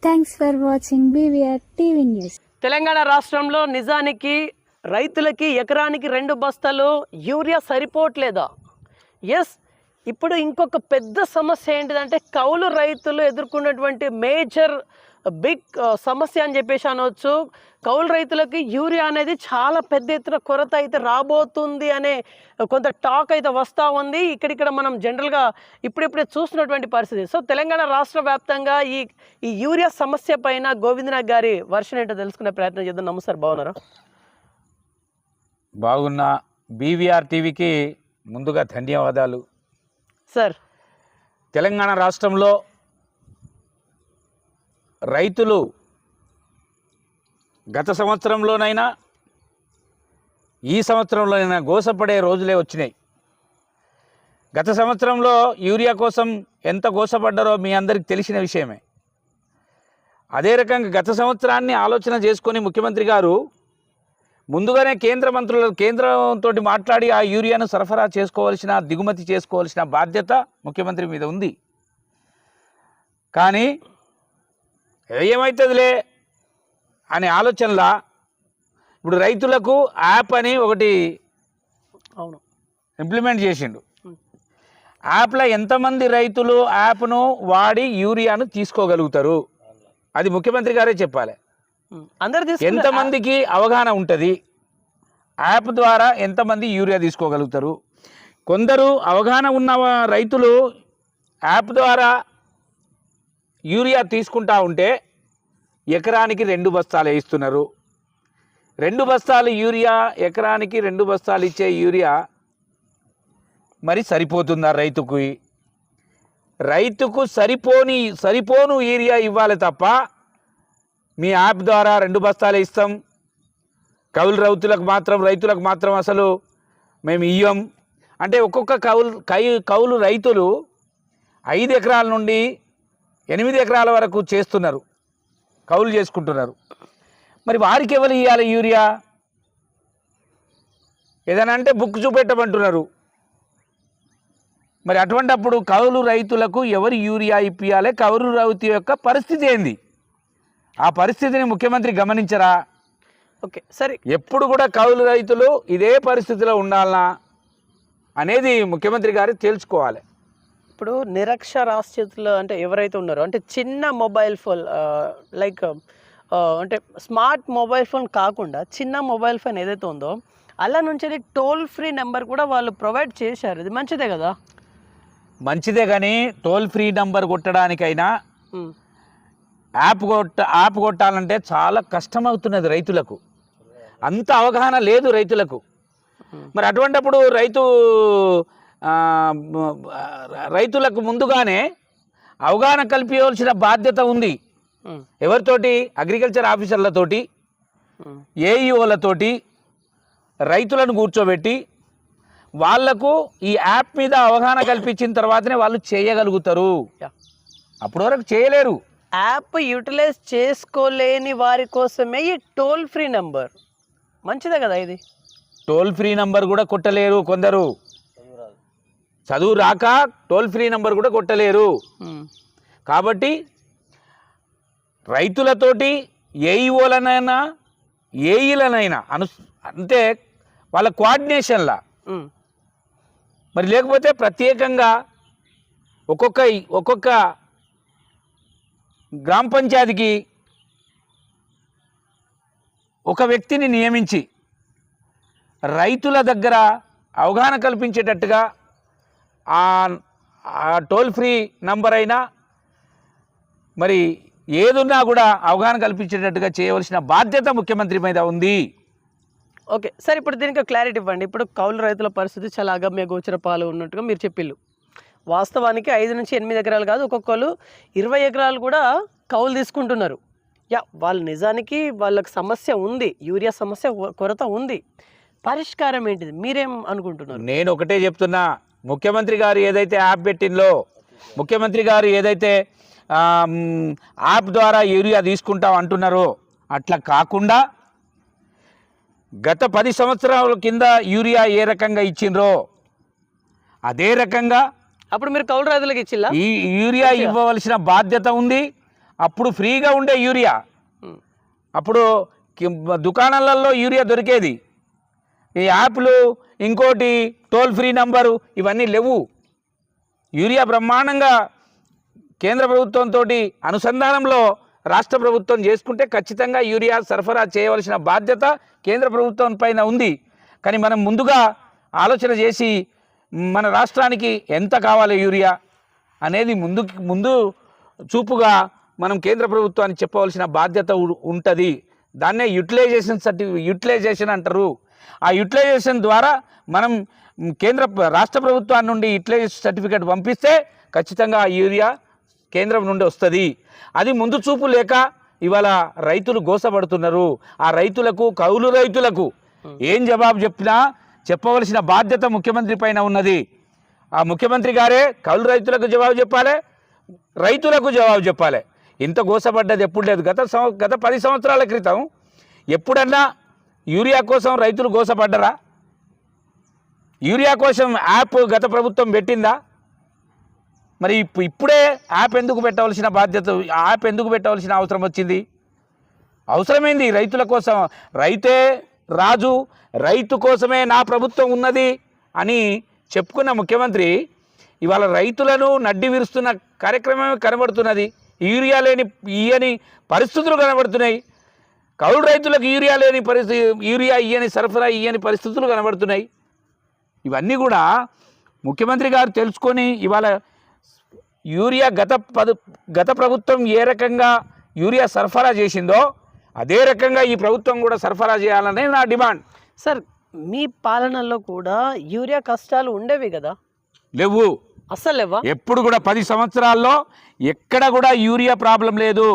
Thanks for watching BVR TV news. Telangana రాష్ట్రంలో నిజానికి రైతులకి ఎకరానికి 2 బస్తాలు యూరియా సరిపోవట్లేదా? ఎస్, ఇప్పుడు ఇంకొక పెద్ద సమస్య ఏంటిదంటే కౌలు రైతులు ఎదుర్కొన్నటువంటి మేజర్ బిగ్ సమస్య అని చెప్పేసి అనవచ్చు. కౌలు రైతులకి యూరియా అనేది చాలా పెద్ద ఎత్తున కొరత అయితే రాబోతుంది అనే కొంత టాక్ అయితే వస్తూ ఉంది. ఇక్కడిక్కడ మనం జనరల్గా ఇప్పుడిప్పుడే చూస్తున్నటువంటి పరిస్థితి. సో తెలంగాణ రాష్ట్ర వ్యాప్తంగా ఈ యూరియా సమస్య పైన గోవిందనాథ్ గారి వర్షన్ ఏంటో తెలుసుకునే ప్రయత్నం చేద్దాం. నమస్కారం, బాగున్నారా? బాగున్నా. BVR టీవీకి ముందుగా ధన్యవాదాలు సార్. తెలంగాణ రాష్ట్రంలో రైతులు గత సంవత్సరంలోనైనా ఈ సంవత్సరంలోనైనా గోసపడే రోజులే వచ్చినాయి. గత సంవత్సరంలో యూరియా కోసం ఎంత గోసపడ్డారో మీ అందరికీ తెలిసిన విషయమే. అదే రకంగా గత సంవత్సరాన్ని ఆలోచన చేసుకొని ముఖ్యమంత్రి గారు ముందుగానే కేంద్రంతో మాట్లాడి ఆ యూరియాను సరఫరా చేసుకోవాల్సిన, దిగుమతి చేసుకోవాల్సిన బాధ్యత ముఖ్యమంత్రి మీద ఉంది. కానీ ఏమవుతుందిలే అనే ఆలోచనలా ఇప్పుడు రైతులకు యాప్ అని ఒకటి అవును ఇంప్లిమెంట్ చేసిండు. యాప్లో ఎంతమంది రైతులు యాప్ను వాడి యూరియాను తీసుకోగలుగుతారు అది ముఖ్యమంత్రి గారే చెప్పాలి. ఎంతమందికి అవగాహన ఉంటుంది, యాప్ ద్వారా ఎంతమంది యూరియా తీసుకోగలుగుతారు. కొందరు అవగాహన ఉన్న రైతులు యాప్ ద్వారా యూరియా తీసుకుంటా ఉంటే ఎకరానికి 2 బస్తాలు వేస్తున్నారు. 2 బస్తాలు యూరియా, ఎకరానికి 2 బస్తాలు ఇచ్చే యూరియా మరి సరిపోతుందా రైతుకు సరిపోను యూరియా ఇవ్వాలి తప్ప మీ యాప్ ద్వారా 2 బస్తాలు ఇస్తాం, కౌలు రైతులకు మాత్రం అసలు మేము ఇయ్యం అంటే ఒక్కొక్క కౌలు రైతులు 5 ఎకరాల నుండి 8 ఎకరాల వరకు చేస్తున్నారు, కౌలు చేసుకుంటున్నారు. మరి వారికి ఎవరు ఇవ్వాలి యూరియా? ఏదైనా అంటే బుక్ చూపెట్టమంటున్నారు. మరి అటువంటప్పుడు కౌలు రైతులకు ఎవరు యూరియా ఇప్పియాలి? కౌలు రైతు యొక్క పరిస్థితి ఏంది? ఆ పరిస్థితిని ముఖ్యమంత్రి గమనించరా? ఓకే సరే, ఎప్పుడు కూడా కౌలు రైతులు ఇదే పరిస్థితిలో ఉండాలనా అనేది ముఖ్యమంత్రి గారు తేల్చుకోవాలి. ఇప్పుడు నిరక్షరాస్యతలు అంటే ఎవరైతే ఉన్నారో, అంటే చిన్న మొబైల్ ఫోన్ లైక్ అంటే స్మార్ట్ మొబైల్ ఫోన్ కాకుండా చిన్న మొబైల్ ఫోన్ ఏదైతే ఉందో అలా నుంచి టోల్ ఫ్రీ నెంబర్ కూడా వాళ్ళు ప్రొవైడ్ చేశారు. ఇది మంచిదే కదా? మంచిదే, కానీ టోల్ ఫ్రీ నెంబర్ కొట్టడానికైనా యాప్ కొట్టాలంటే చాలా కష్టమవుతున్నది రైతులకు. అంత అవగాహన లేదు రైతులకు. మరి అటువంటిప్పుడు రైతులకు ముందుగానే అవగాహన కల్పించవలసిన బాధ్యత ఉంది. ఎవరితోటి? అగ్రికల్చర్ ఆఫీసర్లతోటి, ఏఈఓలతోటి రైతులను కూర్చోబెట్టి వాళ్లకు ఈ యాప్ మీద అవగాహన కల్పించిన తర్వాతనే వాళ్ళు చేయగలుగుతారు. అప్పటి వరకు చేయలేరు. యాప్ యూటిలైజ్ చేసుకోలేని వారి కోసమే ఈ టోల్ ఫ్రీ నెంబర్. మంచిదే కదా ఇది? టోల్ ఫ్రీ నెంబర్ కూడా కొట్టలేరు కొందరు. చదువు రాక టోల్ ఫ్రీ నెంబర్ కూడా కొట్టలేరు. కాబట్టి రైతులతోటి ఏఈఓలనైనా ఏఈలనైనా అంటే వాళ్ళ కోఆర్డినేషన్లా, మరి లేకపోతే ప్రత్యేకంగా ఒక్కొక్క గ్రామ పంచాయతీకి ఒక వ్యక్తిని నియమించి రైతుల దగ్గర అవగాహన కల్పించేటట్టుగా ఆ టోల్ ఫ్రీ నంబర్ అయినా మరి ఏదున్నా కూడా అవగాహన కల్పించేటట్టుగా చేయవలసిన బాధ్యత ముఖ్యమంత్రి మీద ఉంది. ఓకే సార్, ఇప్పుడు దీనికి క్లారిటీ ఇవ్వండి. ఇప్పుడు కౌలు రైతుల పరిస్థితి చాలా అగమ్య గోచర పాలు ఉన్నట్టుగా మీరు చెప్పిళ్ళు. వాస్తవానికి 5 నుంచి 8 ఎకరాలు కాదు, ఒక్కొక్కరు 20 ఎకరాలు కూడా కౌలు తీసుకుంటున్నారు. వాళ్ళు నిజానికి వాళ్ళకి సమస్య ఉంది, యూరియా సమస్య కొరత ఉంది. పరిష్కారం ఏంటిది? మీరేం అనుకుంటున్నారు? నేను ఒకటే చెప్తున్నా, ముఖ్యమంత్రి గారు ఏదైతే యాప్ పెట్టిందో, ముఖ్యమంత్రి గారు ఏదైతే యాప్ ద్వారా యూరియా తీసుకుంటాం అంటున్నారో అట్లా కాకుండా గత 10 సంవత్సరాల కింద యూరియా ఏ రకంగా ఇచ్చిండ్రో అదే రకంగా అప్పుడు మీరు కౌలు రైతులకు ఇచ్చిల్లా? ఈ యూరియా ఇవ్వవలసిన బాధ్యత ఉంది. అప్పుడు ఫ్రీగా ఉండే యూరియా, అప్పుడు దుకాణాలలో యూరియా దొరికేది. ఈ యాప్లు ఇంకోటి టోల్ ఫ్రీ నంబరు ఇవన్నీ లేవు. యూరియా బ్రహ్మాండంగా కేంద్ర ప్రభుత్వంతో అనుసంధానంలో రాష్ట్ర ప్రభుత్వం చేసుకుంటే ఖచ్చితంగా యూరియా సరఫరా చేయవలసిన బాధ్యత కేంద్ర ప్రభుత్వం పైన ఉంది. కానీ మనం ముందుగా ఆలోచన చేసి మన రాష్ట్రానికి ఎంత కావాలి యూరియా అనేది ముందు చూపుగా మనం కేంద్ర ప్రభుత్వానికి చెప్పవలసిన బాధ్యత ఉంటుంది. దాన్నే యూటిలైజేషన్ అంటారు. ఆ యూటిలైజేషన్ ద్వారా మనం రాష్ట్ర ప్రభుత్వాన్ని నుండి యూటిలైజేషన్ సర్టిఫికేట్ పంపిస్తే ఖచ్చితంగా ఆ యూరియా కేంద్రం నుండి వస్తుంది. అది ముందు చూపు లేక ఇవాళ రైతులు గోసపడుతున్నారు. ఆ రైతులకు, కౌలు రైతులకు ఏం జవాబు చెప్పినా చెప్పవలసిన బాధ్యత ముఖ్యమంత్రి పైన ఉన్నది. ఆ ముఖ్యమంత్రి గారే కౌలు రైతులకు జవాబు చెప్పాలి, రైతులకు జవాబు చెప్పాలి. ఇంత గోసపడ్డది ఎప్పుడు లేదు. గత 10 సంవత్సరాల క్రితం ఎప్పుడన్నా యూరియా కోసం రైతులు గోసపడ్డరా? యూరియా కోసం యాప్ గత ప్రభుత్వం పెట్టిందా? మరి ఇప్పుడే యాప్ ఎందుకు పెట్టవలసిన బాధ్యత, యాప్ ఎందుకు పెట్టవలసిన అవసరం వచ్చింది? అవసరమైంది రైతుల కోసం. రైతే రాజు, రైతు కోసమే నా ప్రభుత్వం ఉన్నది అని చెప్పుకున్న ముఖ్యమంత్రి ఇవాళ రైతులను నడ్డి విరుస్తున్న కార్యక్రమమే కనబడుతున్నది. యూరియా ఇయ్యని పరిస్థితులు కనబడుతున్నాయి. కౌలు రైతులకు యూరియా ఇయ్యని, సరఫరా ఇయ్యని పరిస్థితులు కనబడుతున్నాయి. ఇవన్నీ కూడా ముఖ్యమంత్రి గారు తెలుసుకొని ఇవాళ యూరియా గత ప్రభుత్వం ఏ రకంగా యూరియా సరఫరా చేసిందో అదే రకంగా ఈ ప్రభుత్వం కూడా సరఫరా చేయాలనే నా డిమాండ్. సార్, మీ పాలనలో కూడా యూరియా కష్టాలు ఉండేవి కదా? లేవు, అస్సలు లేవా? ఎప్పుడు కూడా 10 సంవత్సరాల్లో ఎక్కడ కూడా యూరియా ప్రాబ్లం లేదు.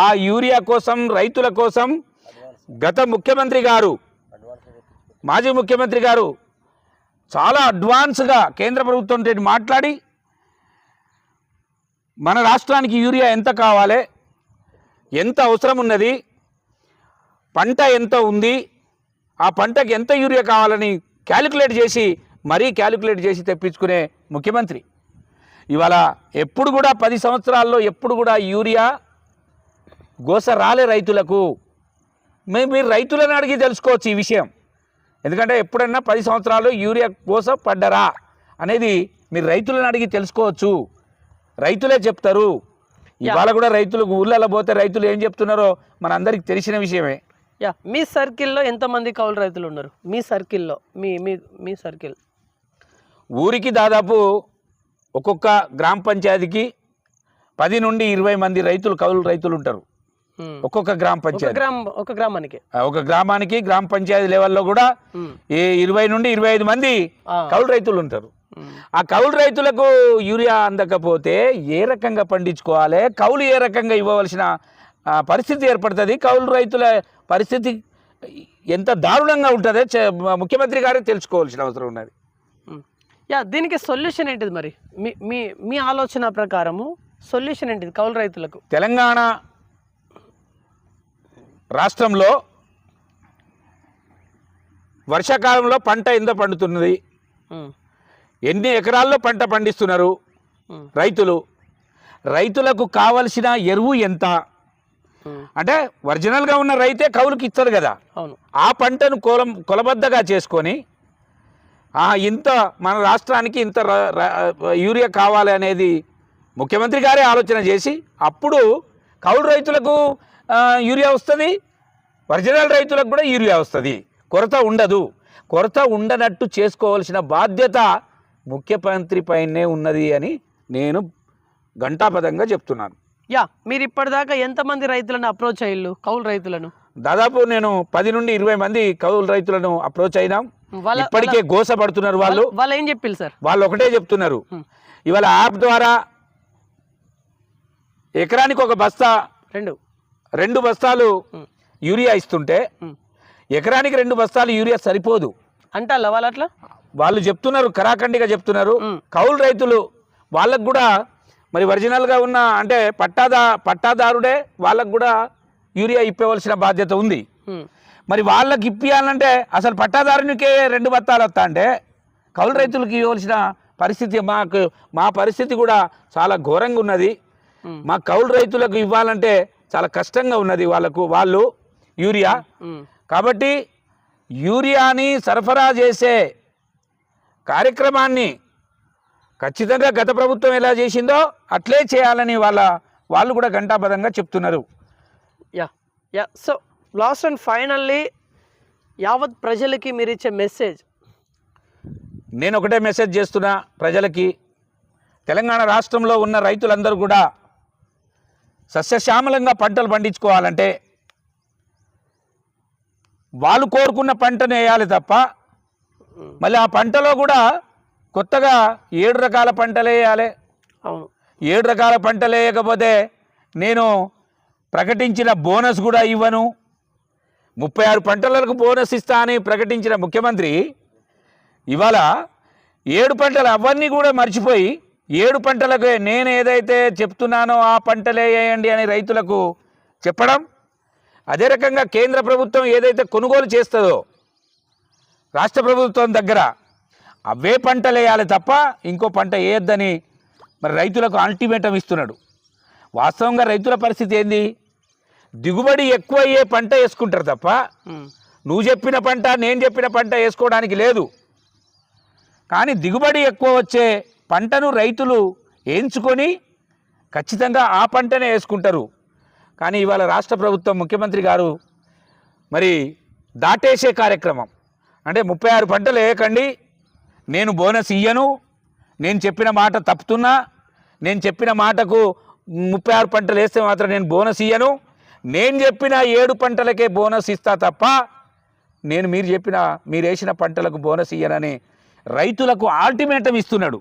ఆ యూరియా కోసం, రైతుల కోసం గత ముఖ్యమంత్రి గారు, మాజీ ముఖ్యమంత్రి గారు చాలా అడ్వాన్స్గా కేంద్ర ప్రభుత్వంతో మాట్లాడి మన రాష్ట్రానికి యూరియా ఎంత కావాలి, ఎంత అవసరం ఉన్నది, పంట ఎంత ఉంది, ఆ పంటకి ఎంత యూరియా కావాలని క్యాలిక్యులేట్ చేసి తెప్పించుకునే ముఖ్యమంత్రి. ఇవాళ ఎప్పుడు కూడా 10 సంవత్సరాల్లో ఎప్పుడు కూడా యూరియా గోస రాలే రైతులకు. మీరు రైతులను అడిగి తెలుసుకోవచ్చు ఈ విషయం. ఎందుకంటే ఎప్పుడన్నా 10 సంవత్సరాల్లో యూరియా గోస పడ్డరా అనేది మీరు రైతులను అడిగి తెలుసుకోవచ్చు. రైతులే చెప్తారు. ఇవాళ కూడా రైతులు ఊళ్ళలో పోతే రైతులు ఏం చెప్తున్నారో మన అందరికి తెలిసిన విషయమే. మీ సర్కిల్లో ఎంతమంది కౌలు రైతులు ఉన్నారు? మీ సర్కిల్లో మీ సర్కిల్ ఊరికి దాదాపు ఒక్కొక్క గ్రామ పంచాయతీకి 10 నుండి 20 మంది కౌలు రైతులు ఉంటారు. ఒక్కొక్క గ్రామ పంచాయతీ, ఒక గ్రామానికి గ్రామ పంచాయతీ లెవెల్లో కూడా 20 నుండి 25 మంది కౌలు రైతులు ఉంటారు. ఆ కౌలు రైతులకు యూరియా అందకపోతే ఏ రకంగా పండించుకోవాలి, కౌలు ఏ రకంగా ఇవ్వవలసిన పరిస్థితి ఏర్పడుతుంది, కౌలు రైతుల పరిస్థితి ఎంత దారుణంగా ఉంటుందో ముఖ్యమంత్రి గారే తెలుసుకోవాల్సిన అవసరం ఉన్నది. దీనికి సొల్యూషన్ ఏంటిది మరి? మీ ఆలోచన ప్రకారము సొల్యూషన్ ఏంటిది కౌలు రైతులకు? తెలంగాణ రాష్ట్రంలో వర్షాకాలంలో పంట ఎంత పండుతున్నది, ఎన్ని ఎకరాల్లో పంట పండిస్తున్నారు రైతులకు కావలసిన ఎరువు ఎంత, అంటే ఒరిజినల్గా ఉన్న రైతే కౌలుకి ఇస్తారు కదా, ఆ పంటను కొలబద్దగా చేసుకొని ఇంత మన రాష్ట్రానికి ఇంత యూరియా కావాలి అనేది ముఖ్యమంత్రి గారే ఆలోచన చేసి అప్పుడు కౌలు రైతులకు యూరియా వస్తుంది, ఒరిజినల్ రైతులకు కూడా యూరియా వస్తుంది, కొరత ఉండదు. కొరత ఉండనట్టు చేసుకోవాల్సిన బాధ్యత ముఖ్యమంత్రి పైనే ఉన్నది అని నేను ఘంటాపదంగా చెప్తున్నాను. మీరు ఇప్పటిదాకా ఎంతమంది రైతులను అప్రోచ్ అయ్యారు? కౌలు రైతులను దాదాపు నేను 10 నుండి 20 మంది కౌలు రైతులను అప్రోచ్ అయినాం. ఇప్పటికే గోసపడుతున్నారు. వాళ్ళు ఏం చెప్పారు సార్? వాళ్ళు ఒకటే చెప్తున్నారు, ఇవాళ యాప్ ద్వారా ఎకరానికి ఒక బస్తా, 2 బస్తాలు యూరియా ఇస్తుంటే ఎకరానికి 2 బస్తాలు యూరియా సరిపోదు అంటారా వాళ్ళు? అట్లా వాళ్ళు చెప్తున్నారు, కరాఖండిగా చెప్తున్నారు. కౌలు రైతులు వాళ్ళకు కూడా మరి ఒరిజినల్గా ఉన్న అంటే పట్టాదారుడే వాళ్ళకు కూడా యూరియా ఇప్పవలసిన బాధ్యత ఉంది. మరి వాళ్ళకి ఇప్పియాలంటే అసలు పట్టాదారునికే 2 బత్తాలు వస్తా అంటే కౌలు రైతులకు ఇవ్వాల్సిన పరిస్థితి మా పరిస్థితి కూడా చాలా ఘోరంగా ఉన్నది. మా కౌలు రైతులకు ఇవ్వాలంటే చాలా కష్టంగా ఉన్నది వాళ్ళు యూరియా. కాబట్టి యూరియాని సరఫరా చేసే కార్యక్రమాన్ని ఖచ్చితంగా గత ప్రభుత్వం ఎలా చేసిందో అట్లే చేయాలని వాళ్ళు కూడా ఘంటాపథంగా చెప్తున్నారు. Yeah so last and finally యావత్ ప్రజలకి మీరు ఇచ్చే మెసేజ్? నేను ఒకటే మెసేజ్ చేస్తున్నా ప్రజలకి. తెలంగాణ రాష్ట్రంలో ఉన్న రైతులందరూ కూడా సస్యశ్యామలంగా పంటలు పండించుకోవాలంటే వాళ్ళు కోరుకున్న పంటను వేయాలి తప్ప మళ్ళీ ఆ పంటలో కూడా కొత్తగా 7 రకాల పంటలు వేయాలి. అవును, 7 రకాల పంటలు వేయకపోతే నేను ప్రకటించిన బోనస్ కూడా ఇవ్వను. 36 పంటలకు బోనస్ ఇస్తా అని ప్రకటించిన ముఖ్యమంత్రి ఇవాళ 7 పంటలు అవన్నీ కూడా మర్చిపోయి 7 పంటలకు నేను ఏదైతే చెప్తున్నానో ఆ పంటలే వేయండి అని రైతులకు చెప్పడం. అదే రకంగా కేంద్ర ప్రభుత్వం ఏదైతే కొనుగోలు చేస్తుందో రాష్ట్ర ప్రభుత్వం దగ్గర అవే పంటలు వేయాలి తప్ప ఇంకో పంట వేయొద్దని మరి రైతులకు అల్టిమేటం ఇస్తున్నాడు. వాస్తవంగా రైతుల పరిస్థితి ఏంది? దిగుబడి ఎక్కువ అయ్యే పంట వేసుకుంటారు తప్ప నువ్వు చెప్పిన పంట నేను చెప్పిన పంట వేసుకోవడానికి లేదు. కానీ దిగుబడి ఎక్కువ వచ్చే పంటను రైతులు ఎంచుకొని ఖచ్చితంగా ఆ పంటనే వేసుకుంటారు. కానీ ఇవాళ రాష్ట్ర ప్రభుత్వం ముఖ్యమంత్రి గారు మరి దాటేసే కార్యక్రమం అంటే 36 పంటలు వేయకండి, నేను బోనస్ ఇయ్యను, నేను చెప్పిన మాట తప్పుతున్నా, నేను చెప్పిన మాటకు 36 పంటలు వేస్తే మాత్రం నేను బోనస్ ఇయ్యను, నేను చెప్పిన 7 పంటలకే బోనస్ ఇస్తా తప్ప మీరు వేసిన పంటలకు బోనస్ ఇయ్యనని రైతులకు అల్టిమేటం ఇస్తున్నాడు.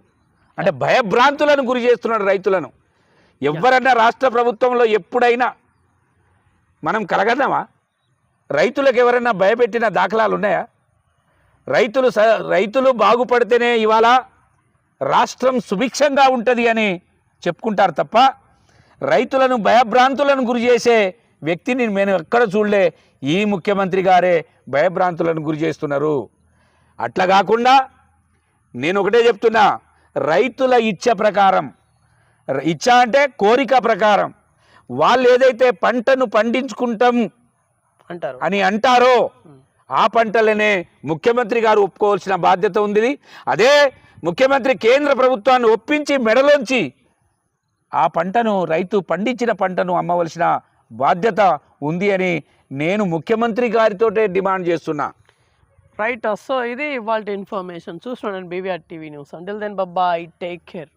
అంటే భయభ్రాంతులను గురి చేస్తున్నాడు రైతులను. ఎవరన్నా రాష్ట్ర ప్రభుత్వంలో ఎప్పుడైనా మనం కలగన్నామా? రైతులకు ఎవరైనా భయపెట్టిన దాఖలాలు ఉన్నాయా? రైతులు బాగుపడితేనే ఇవాళ రాష్ట్రం సుభిక్షంగా ఉంటుంది అని చెప్పుకుంటారు తప్ప రైతులను భయభ్రాంతులను గురి చేసే వ్యక్తిని నేను ఎక్కడ చూడలే. ఈ ముఖ్యమంత్రి గారే భయభ్రాంతులను గురి చేస్తున్నారు. అట్లా కాకుండా నేను ఒకటే చెప్తున్నా, రైతుల ఇచ్చ ప్రకారం, ఇచ్చ అంటే కోరిక ప్రకారం వాళ్ళు ఏదైతే పంటను పండించుకుంటాం అని అంటారో ఆ పంటలనే ముఖ్యమంత్రి గారు ఒప్పుకోవాల్సిన బాధ్యత ఉంది. అదే ముఖ్యమంత్రి కేంద్ర ప్రభుత్వాన్ని ఒప్పించి మెడలోంచి ఆ పంటను రైతు పండించిన పంటను అమ్మవలసిన బాధ్యత ఉంది అని నేను ముఖ్యమంత్రి గారితోటే డిమాండ్ చేస్తున్నా. రైట్. సో ఇది ఇవాళ ఇన్ఫర్మేషన్. చూస్తున్నాను BVR TV news. Until then bye, take care.